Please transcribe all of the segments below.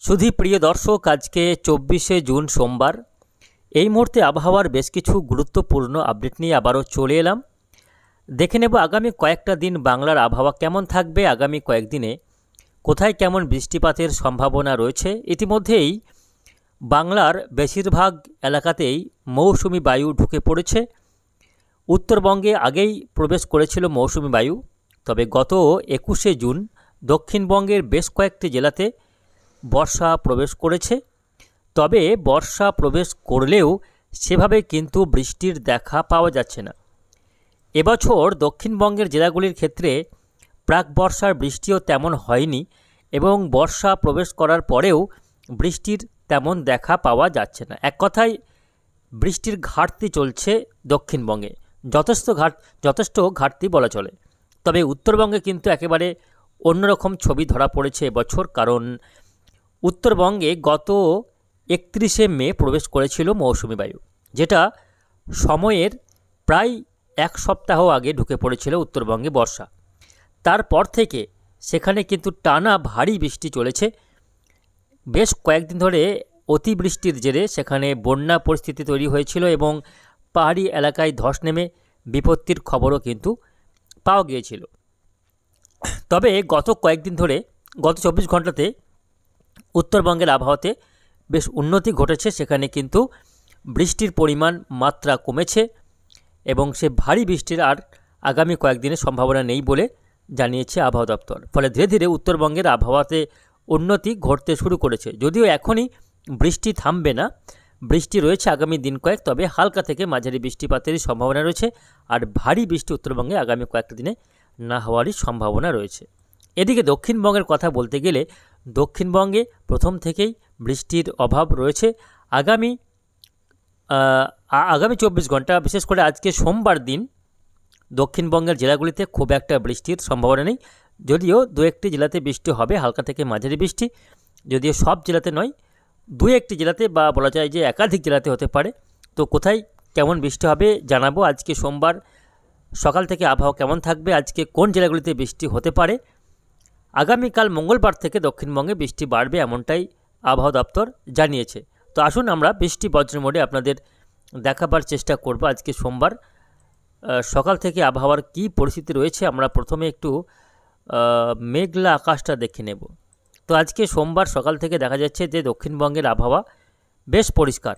সুধী প্রিয় দর্শক, আজকে 24শে জুন সোমবার। এই মুহূর্তে আবহাওয়ার বেশ কিছু গুরুত্বপূর্ণ আপডেট নিয়ে আবারও চলে এলাম। দেখে নেব আগামী কয়েকটা দিন বাংলার আবহাওয়া কেমন থাকবে, আগামী কয়েকদিনে কোথায় কেমন বৃষ্টিপাতের সম্ভাবনা রয়েছে। ইতিমধ্যেই বাংলার বেশিরভাগ এলাকাতেই মৌসুমি বায়ু ঢুকে পড়েছে। উত্তরবঙ্গে আগেই প্রবেশ করেছিল মৌসুমি বায়ু, তবে গত 21শে জুন দক্ষিণবঙ্গের বেশ কয়েকটি জেলাতে বর্ষা প্রবেশ করেছে। তবে বর্ষা প্রবেশ করলেও সেভাবে কিন্তু বৃষ্টির দেখা পাওয়া যাচ্ছে না। এবছর দক্ষিণবঙ্গের জেলাগুলির ক্ষেত্রে প্রাক বর্ষার বৃষ্টিও তেমন হয়নি এবং বর্ষা প্রবেশ করার পরেও বৃষ্টির তেমন দেখা পাওয়া যাচ্ছে না। এক কথায় বৃষ্টির ঘাটতি চলছে দক্ষিণবঙ্গে, যথেষ্ট ঘাটতি বলা চলে। তবে উত্তরবঙ্গে কিন্তু একেবারে অন্যরকম ছবি ধরা পড়েছে এবছর, কারণ উত্তরবঙ্গে গত 31শে মে প্রবেশ করেছিল মৌসুমি বায়ু, যেটা সময়ের প্রায় এক সপ্তাহ আগে ঢুকে পড়েছিল উত্তরবঙ্গে বর্ষা। তারপর থেকে সেখানে কিন্তু টানা ভারী বৃষ্টি চলেছে। বেশ কয়েকদিন ধরে অতিবৃষ্টির জেরে সেখানে বন্যা পরিস্থিতি তৈরি হয়েছিল এবং পাহাড়ি এলাকায় ধস নেমে বিপত্তির খবরও কিন্তু পাওয়া গিয়েছিল। তবে গত কয়েকদিন ধরে, গত 24 ঘন্টাতে উত্তরবঙ্গের আবহাওয়াতে বেশ উন্নতি ঘটেছে। সেখানে কিন্তু বৃষ্টির পরিমাণ মাত্রা কমেছে এবং সে ভারী বৃষ্টির আর আগামী কয়েকদিনের সম্ভাবনা নেই বলে জানিয়েছে আবহাওয়া দপ্তর। ফলে ধীরে ধীরে উত্তরবঙ্গের আবহাওয়াতে উন্নতি ঘটতে শুরু করেছে। যদিও এখনই বৃষ্টি থামবে না, বৃষ্টি রয়েছে আগামী দিন কয়েক, তবে হালকা থেকে মাঝারি বৃষ্টিপাতেরই সম্ভাবনা রয়েছে। আর ভারী বৃষ্টি উত্তরবঙ্গে আগামী কয়েকটা দিনে না হওয়ারই সম্ভাবনা রয়েছে। এদিকে দক্ষিণবঙ্গের কথা বলতে গেলে দক্ষিণবঙ্গে প্রথম থেকেই বৃষ্টির অভাব রয়েছে। আগামী 24 ঘন্টা, বিশেষ করে আজকে সোমবার দিন দক্ষিণবঙ্গের জেলাগুলিতে খুব একটা বৃষ্টির সম্ভাবনা নেই। যদিও দু একটি জেলাতে বৃষ্টি হবে, হালকা থেকে মাঝারি বৃষ্টি, যদিও সব জেলাতে নয়, দু একটি জেলাতে বা বলা যায় যে একাধিক জেলাতে হতে পারে। তো কোথায় কেমন বৃষ্টি হবে জানাবো। আজকে সোমবার সকাল থেকে আবহাওয়া কেমন থাকবে, আজকে কোন জেলাগুলিতে বৃষ্টি হতে পারে। আগামীকাল মঙ্গলবার থেকে দক্ষিণবঙ্গে বৃষ্টি বাড়বে, এমনটাই আবহাওয়া দপ্তর জানিয়েছে। তো আসুন আমরা বৃষ্টি বজ্র মোডে আপনাদের দেখাবার চেষ্টা করব আজকে সোমবার সকাল থেকে আবহাওয়ার কী পরিস্থিতি রয়েছে। আমরা প্রথমে একটু মেঘলা আকাশটা দেখে নেব। তো আজকে সোমবার সকাল থেকে দেখা যাচ্ছে যে দক্ষিণবঙ্গের আবহাওয়া বেশ পরিষ্কার,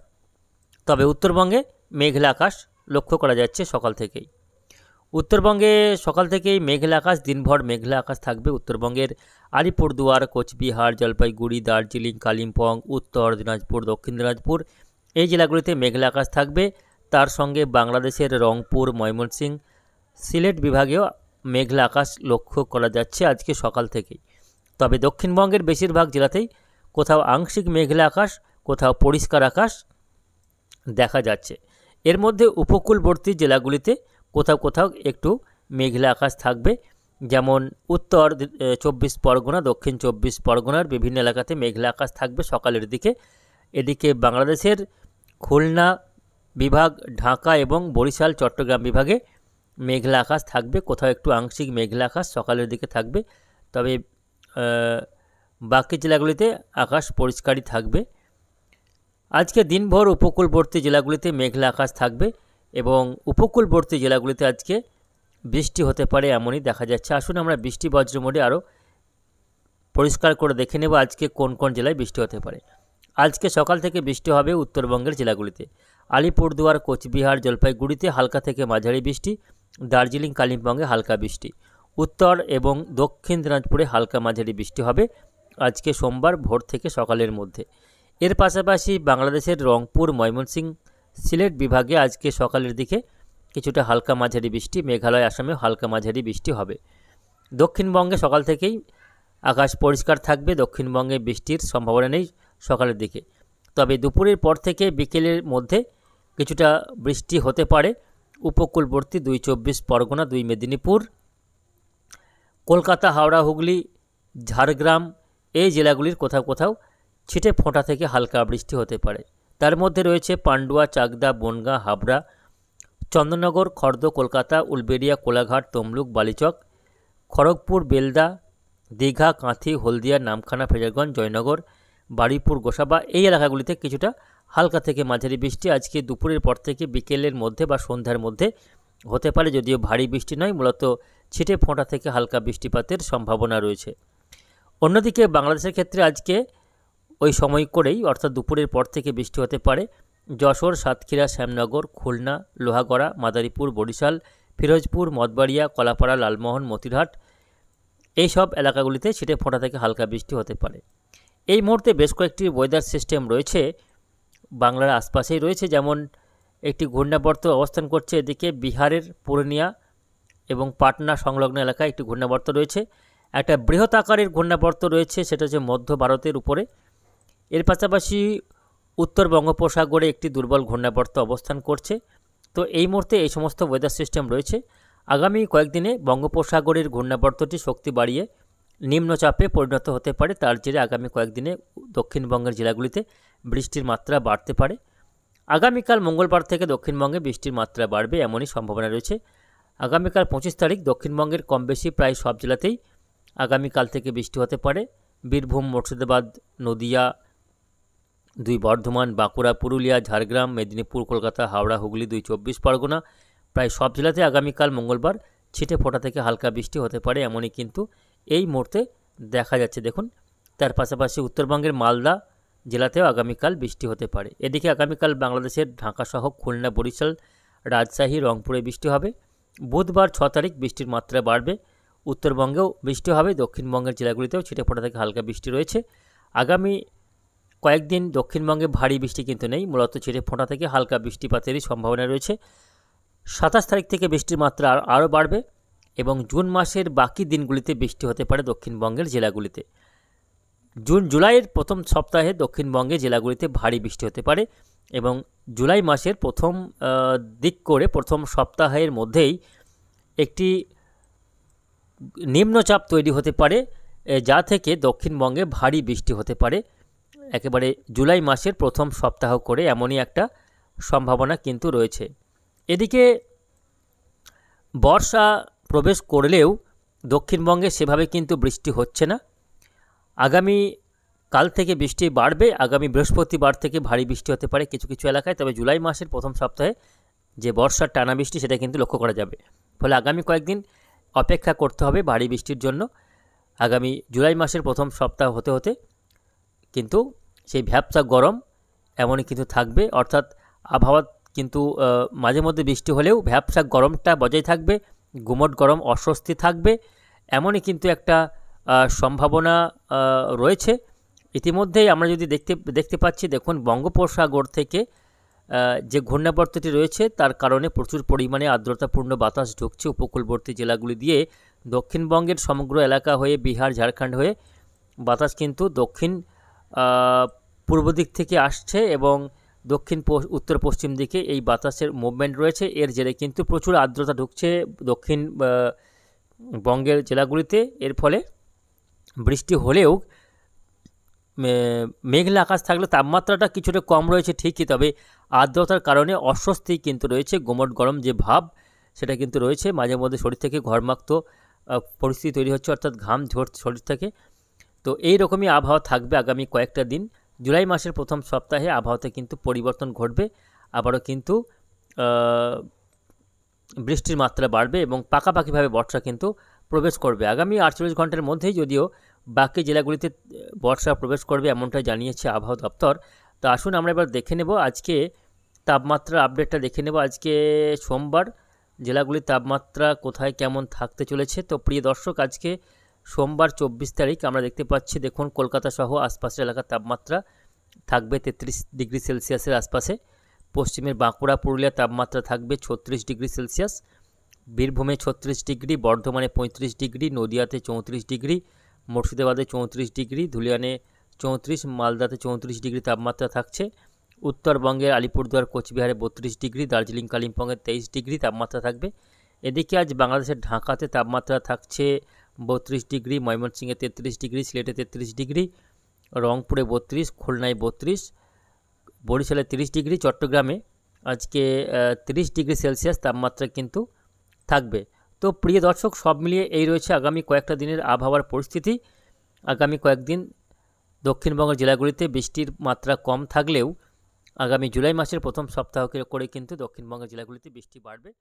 তবে উত্তরবঙ্গে মেঘলা আকাশ লক্ষ্য করা যাচ্ছে সকাল থেকেই। উত্তরবঙ্গে সকাল থেকেই মেঘলা আকাশ, দিনভর মেঘলা আকাশ থাকবে। উত্তরবঙ্গের আলিপুরদুয়ার, কোচবিহার, জলপাইগুড়ি, দার্জিলিং, কালিম্পং, উত্তর দিনাজপুর, দক্ষিণ দিনাজপুর এই জেলাগুলিতে মেঘলা আকাশ থাকবে। তার সঙ্গে বাংলাদেশের রংপুর, ময়মনসিংহ, সিলেট বিভাগেও মেঘলা আকাশ লক্ষ্য করা যাচ্ছে আজকে সকাল থেকেই। তবে দক্ষিণবঙ্গের বেশিরভাগ জেলাতেই কোথাও আংশিক মেঘলা আকাশ, কোথাও পরিষ্কার আকাশ দেখা যাচ্ছে। এর মধ্যে উপকূলবর্তী জেলাগুলিতে কোথাও কোথাও একটু মেঘলা আকাশ থাকবে, যেমন উত্তর 24 পরগনা, দক্ষিণ 24 পরগনার বিভিন্ন এলাকাতে মেঘলা আকাশ থাকবে সকালের দিকে। এদিকে বাংলাদেশের খুলনা বিভাগ, ঢাকা এবং বরিশাল, চট্টগ্রাম বিভাগে মেঘলা আকাশ থাকবে, কোথাও একটু আংশিক মেঘলা আকাশ সকালের দিকে থাকবে। তবে বাকি জেলাগুলিতে আকাশ পরিষ্কারই থাকবে। আজকে দিনভর উপকূলবর্তী জেলাগুলিতে মেঘলা আকাশ থাকবে এবং উপকূলবর্তী জেলাগুলিতে আজকে বৃষ্টি হতে পারে এমনই দেখা যাচ্ছে। আসুন আমরা বৃষ্টি বজ্র মোডে আরও পরিষ্কার করে দেখে নেব আজকে কোন কোন জেলায় বৃষ্টি হতে পারে। আজকে সকাল থেকে বৃষ্টি হবে উত্তরবঙ্গের জেলাগুলিতে। আলিপুরদুয়ার, কোচবিহার, জলপাইগুড়িতে হালকা থেকে মাঝারি বৃষ্টি, দার্জিলিং, কালিম্পংয়ে হালকা বৃষ্টি, উত্তর এবং দক্ষিণ দিনাজপুরে হালকা মাঝারি বৃষ্টি হবে আজকে সোমবার ভোর থেকে সকালের মধ্যে। এর পাশাপাশি বাংলাদেশের রংপুর, ময়মনসিংহ, সিলেট বিভাগে আজকে সকালের দিকে কিছুটা হালকা মাঝারি বৃষ্টি, মেঘালয়, আসামেও হালকা মাঝারি বৃষ্টি হবে। দক্ষিণবঙ্গে সকাল থেকেই আকাশ পরিষ্কার থাকবে, দক্ষিণবঙ্গে বৃষ্টির সম্ভাবনা নেই সকালের দিকে। তবে দুপুরের পর থেকে বিকেলের মধ্যে কিছুটা বৃষ্টি হতে পারে উপকূলবর্তী 2 24 পরগনা, 2 মেদিনীপুর, কলকাতা, হাওড়া, হুগলি, ঝাড়গ্রাম এই জেলাগুলির কোথাও কোথাও ছিটে ফোঁটা থেকে হালকা বৃষ্টি হতে পারে। তার মধ্যে রয়েছে পান্ডুয়া, চাকদা, বনগাঁ, হাবড়া, চন্দননগর, খর্দ, কলকাতা, উলবেড়িয়া, কোলাঘাট, তমলুক, বালিচক, খড়গপুর, বেলদা, দীঘা, কাঁথি, হলদিয়া, নামখানা, ফ্রেজারগঞ্জ, জয়নগর, বারুইপুর গোসাবা এই এলাকাগুলিতে কিছুটা হালকা থেকে মাঝারি বৃষ্টি আজকে দুপুরের পর থেকে বিকেলের মধ্যে বা সন্ধ্যার মধ্যে হতে পারে, যদিও ভারী বৃষ্টি নয়, মূলত ছিটে ফোঁটা থেকে হালকা বৃষ্টিপাতের সম্ভাবনা রয়েছে। অন্যদিকে বাংলাদেশের ক্ষেত্রে আজকে ওই সময় করেই অর্থাৎ দুপুরের পর থেকে বৃষ্টি হতে পারে যশোর, সাতক্ষীরা, শ্যামনগর, খুলনা, লোহাগড়া, মাদারীপুর, বরিশাল, ফিরোজপুর, মঠবাড়িয়া, কলাপাড়া, লালমোহন, মতিরহাট এই সব এলাকাগুলিতে ছিটে ফোঁটা থেকে হালকা বৃষ্টি হতে পারে। এই মুহূর্তে বেশ কয়েকটি ওয়েদার সিস্টেম রয়েছে বাংলার আশপাশেই রয়েছে, যেমন একটি ঘূর্ণাবর্ত অবস্থান করছে এদিকে বিহারের পূর্ণিয়া এবং পাটনা সংলগ্ন এলাকায় একটি ঘূর্ণাবর্ত রয়েছে। একটা বৃহৎ আকারের ঘূর্ণাবর্ত রয়েছে, সেটা হচ্ছে মধ্য ভারতের উপরে। এর পাশাপাশি উত্তর বঙ্গোপসাগরে একটি দুর্বল ঘূর্ণাবর্ত অবস্থান করছে। তো এই মুহূর্তে এই সমস্ত ওয়েদার সিস্টেম রয়েছে। আগামী কয়েকদিনে বঙ্গোপসাগরের ঘূর্ণাবর্তটি শক্তি বাড়িয়ে নিম্নচাপে পরিণত হতে পারে, তার জেরে আগামী কয়েকদিনে দক্ষিণবঙ্গের জেলাগুলিতে বৃষ্টির মাত্রা বাড়তে পারে। আগামীকাল মঙ্গলবার থেকে দক্ষিণবঙ্গে বৃষ্টির মাত্রা বাড়বে এমনই সম্ভাবনা রয়েছে। আগামীকাল 25 তারিখ দক্ষিণবঙ্গের কম বেশি প্রায় সব জেলাতেই আগামীকাল থেকে বৃষ্টি হতে পারে। বীরভূম, মুর্শিদাবাদ, নদিয়া, 2 বর্ধমান, বাঁকুড়া, পুরুলিয়া, ঝাড়গ্রাম, মেদিনীপুর, কলকাতা, হাওড়া, হুগলি, 2 24 পরগনা প্রায় সব জেলাতে আগামীকাল মঙ্গলবার ছিটে ফোঁটা থেকে হালকা বৃষ্টি হতে পারে এমনই কিন্তু এই মুহূর্তে দেখা যাচ্ছে। দেখুন, তার পাশাপাশি উত্তরবঙ্গের মালদা জেলাতেও আগামীকাল বৃষ্টি হতে পারে। এদিকে আগামীকাল বাংলাদেশের ঢাকাসহ খুলনা, বরিশাল, রাজশাহী, রংপুরে বৃষ্টি হবে। বুধবার 6 তারিখ বৃষ্টির মাত্রা বাড়বে, উত্তরবঙ্গেও বৃষ্টি হবে, দক্ষিণবঙ্গের জেলাগুলিতেও ছিটে ফোঁটা থেকে হালকা বৃষ্টি রয়েছে। আগামী কয়েকদিন দক্ষিণবঙ্গে ভারী বৃষ্টি কিন্তু নেই, মূলত ছিটে ফোঁটা থেকে হালকা বৃষ্টিপাতেরই সম্ভাবনা রয়েছে। 27 তারিখ থেকে বৃষ্টির মাত্রা আরও বাড়বে এবং জুন মাসের বাকি দিনগুলিতে বৃষ্টি হতে পারে দক্ষিণবঙ্গের জেলাগুলিতে। জুলাইয়ের প্রথম সপ্তাহে দক্ষিণবঙ্গের জেলাগুলিতে ভারী বৃষ্টি হতে পারে এবং জুলাই মাসের প্রথম দিক করে প্রথম সপ্তাহের মধ্যেই একটি নিম্নচাপ তৈরি হতে পারে, যা থেকে দক্ষিণবঙ্গে ভারী বৃষ্টি হতে পারে একেবারে জুলাই মাসের প্রথম সপ্তাহ করে, এমনই একটা সম্ভাবনা কিন্তু রয়েছে। এদিকে বর্ষা প্রবেশ করলেও দক্ষিণবঙ্গে সেভাবে কিন্তু বৃষ্টি হচ্ছে না। আগামী কাল থেকে বৃষ্টি বাড়বে, আগামী বৃহস্পতিবার থেকে ভারী বৃষ্টি হতে পারে কিছু কিছু এলাকায়, তবে জুলাই মাসের প্রথম সপ্তাহে যে বর্ষার টানা বৃষ্টি সেটা কিন্তু লক্ষ্য করা যাবে। ফলে আগামী কয়েকদিন অপেক্ষা করতে হবে ভারী বৃষ্টির জন্য। আগামী জুলাই মাসের প্রথম সপ্তাহ হতে হতে কিন্তু সেই ভ্যাপসা গরম এমনই কিন্তু থাকবে, অর্থাৎ আবহাওয়া কিন্তু মাঝে মধ্যে বৃষ্টি হলেও ভ্যাপসা গরমটা বজায় থাকবে, গুমট গরম, অস্বস্তি থাকবে, এমনই কিন্তু একটা সম্ভাবনা রয়েছে। ইতিমধ্যেই আমরা যদি দেখতে পাচ্ছি, দেখুন বঙ্গোপসাগর থেকে যে ঘূর্ণাবর্তটি রয়েছে তার কারণে প্রচুর পরিমাণে আর্দ্রতাপূর্ণ বাতাস ঢুকছে উপকূলবর্তী জেলাগুলি দিয়ে, দক্ষিণবঙ্গের সমগ্র এলাকা হয়ে বিহার, ঝাড়খণ্ড হয়ে বাতাস কিন্তু দক্ষিণ পূর্ব দিক থেকে আসছে এবং দক্ষিণ উত্তর পশ্চিম দিকে এই বাতাসের মুভমেন্ট রয়েছে। এর জেরে কিন্তু প্রচুর আর্দ্রতা ঢুকছে দক্ষিণ বঙ্গের জেলাগুলিতে। এর ফলে বৃষ্টি হলেও মেঘলা আকাশ থাকলে তাপমাত্রাটা কিছুটা কম রয়েছে ঠিকই, তবে আর্দ্রতার কারণে অস্বস্তি কিন্তু রয়েছে, গুমট গরম যে ভাব সেটা কিন্তু রয়েছে। মাঝে মধ্যে শরীর থেকে ঘর্মাক্ত পরিস্থিতি তৈরি হচ্ছে, অর্থাৎ ঘাম ঝরছে শরীর থেকে। তো এই রকমই আবহাওয়া থাকবে আগামী কয়েকটা দিন। জুলাই মাসের প্রথম সপ্তাহে আবহাওয়াতে কিন্তু পরিবর্তন ঘটবে, আবারও কিন্তু বৃষ্টির মাত্রা বাড়বে এবং পাকাপাকিভাবে বর্ষা কিন্তু প্রবেশ করবে আগামী 48 ঘন্টার মধ্যেই। যদিও বাকি জেলাগুলিতে বর্ষা প্রবেশ করবে এমনটাই জানিয়েছে আবহাওয়া দপ্তর। তো আসুন আমরা এবার দেখে নেব আজকে তাপমাত্রা আপডেটটা দেখে নেব। আজকে সোমবার জেলাগুলির তাপমাত্রা কোথায় কেমন থাকতে চলেছে। তো প্রিয় দর্শক, আজকে সোমবার 24 তারিখ আমরা দেখতে পাচ্ছি, দেখুন কলকাতা সহ আশপাশের এলাকার তাপমাত্রা থাকবে 33 ডিগ্রি সেলসিয়াসের আশপাশে। পশ্চিমের বাঁকুড়া, পুরুলিয়া তাপমাত্রা থাকবে 36 ডিগ্রি সেলসিয়াস, বীরভূমে 36 ডিগ্রি, বর্ধমানে 35 ডিগ্রি, নদিয়াতে 34 ডিগ্রি, মুর্শিদাবাদে 34 ডিগ্রি, ধুলিয়ানে 34, মালদাতে 34 ডিগ্রি তাপমাত্রা থাকছে। উত্তরবঙ্গের আলিপুরদুয়ার, কোচবিহারে 32 ডিগ্রি, দার্জিলিং, কালিম্পংয়ে 23 ডিগ্রি তাপমাত্রা থাকবে। এদিকে আজ বাংলাদেশের ঢাকাতে তাপমাত্রা থাকছে 32 ডিগ্রি, ময়মনসিংহে 33 ডিগ্রি, সিলেটে 33 ডিগ্রি, রংপুরে 32, খুলনায় 32, বরিশালে 30 ডিগ্রি, চট্টগ্রামে আজকে 30 ডিগ্রি সেলসিয়াস তাপমাত্রা কিন্তু থাকবে। তো প্রিয় দর্শক, সব মিলিয়ে এই রয়েছে আগামী কয়েকটা দিনের আবহাওয়ার পরিস্থিতি। আগামী কয়েকদিন দক্ষিণবঙ্গের জেলাগুলিতে বৃষ্টির মাত্রা কম থাকলেও আগামী জুলাই মাসের প্রথম সপ্তাহ করে কিন্তু দক্ষিণবঙ্গের জেলাগুলিতে বৃষ্টি বাড়বে।